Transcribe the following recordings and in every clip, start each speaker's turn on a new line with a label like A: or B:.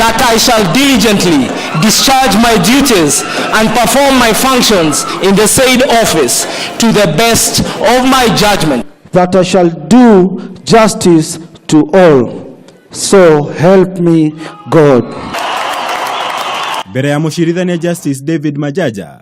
A: that I shall diligently discharge my duties and perform my functions in the said office to the best of my judgment.
B: That I shall do justice to all. So help me God.
C: Mbere ya mushirithania Justice David Majaja,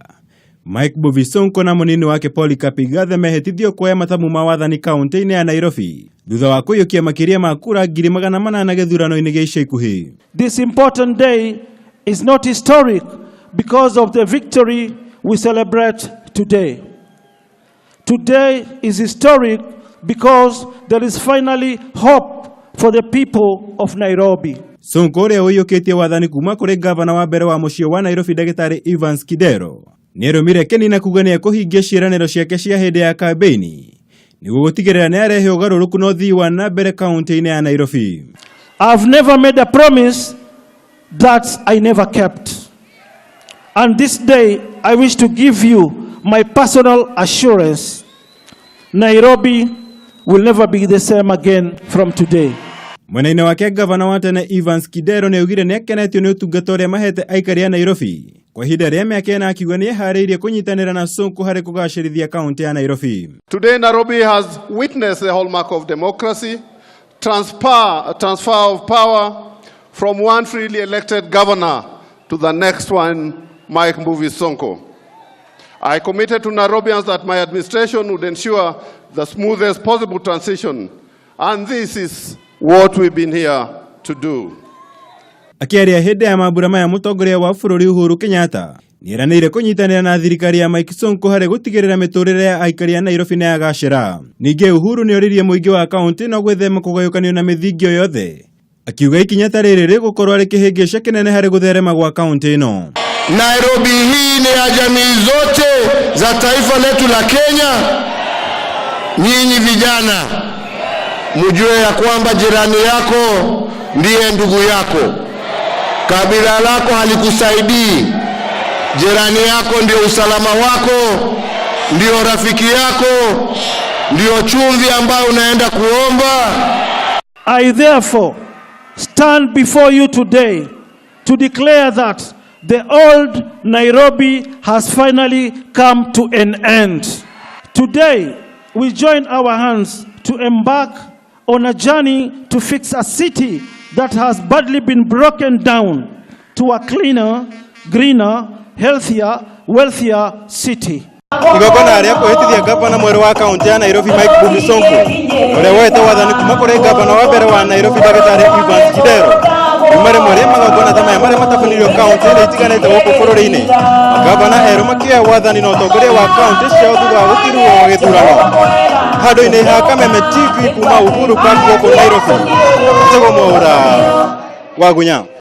C: Mbuvi Sonko na munini wake Polycarp Igathe mehitithio kuoya matamu ma wathani kaunti-ini ya Nairobi thutha wa kuiyukia makiria ma kura 800 githurano-ini gia ica ikuhi.
B: This important day is not historic because of the victory we celebrate today. Today is historic because there is finally hope for the people of Nairobi.
C: Sonko uria uiyukitie wathani kuma kuri ngavana wa mbere wa mucio wa Nairobi Dagitari Kidero nierumire kenina kuga ni ekuhingia ciiraniro ciake cia hindi ya kambe-ini niguo gutigirira ni arehe ugaruruku na uthii wa na mbere kaunti-ini ya Nairobi.
B: I've never made a promise that I never kept. And this day I wish to give you my personal assurance. Nairobi will never be the same again from today.
C: Mwena-ini wake gavana wa tene Kidero ni ugire ni akenetio ni utungata uria mahete aikari ya Nairobi kwa ihinda ria miaka ena, akiuga ni ehariirie kunyitanira na Sonko hari kugacirithia kaunti ya Nairobi.
D: Today Nairobi has witnessed the hallmark of democracy, transfer of power from one freely elected governor to the next one, Mbuvi Sonko. I committed to Nairobians that my administration would ensure the smoothest possible transition, and this is what we've been here to do.
C: Akiaria hindi ya mambura maya mutongoria wa bururi Uhuru Kenyatta nieranire kunyitanira na thirikari ya Sonko hari gutigirira miturire ya aikari ya Nairobi na yagacira. Ningi Uhuru ni oririe muingi wa kaunti no gwithema kugayukanio na mithingio yothe, akiuga ikinya riri rigukorwo ari kihingica kinene hari gutherema gwa kaunti ino.
E: Nairobi hii ni ya jamii zote za taifa letu la Kenya. Nyinyi vijana mjue ya kwamba jirani yako ndiye ndugu yako. Kabila lako halikusaidii. Jirani yako ndio usalama wako, ndio rafiki yako, ndio chumvi ambayo unaenda kuomba.
B: I therefore stand before you today to declare that the old Nairobi has finally come to an end. Today, we join our hands to embark on a journey to fix a city that has badly been broken down to a cleaner, greener, healthier, wealthier city.
C: Igongona-ini kwihitithia gavana mweru wa kaunti ya Nairobi Mbuvi Sonko uria woete wathani kuma kuri gavana wa mbere wa Nairobi Dagitari Kidero umare mwari magongona ta maya maria matabanirio kaunti-ini itiganite guku bururi-ini. Gavana eru makioya wathani na utongoria wa kaunti ciao thutha wa gutiruo wa githurano. Handu-ini ha Kameme TV kuma Uhuru Kenyatta Nairobi. Mwaura wa Gunya.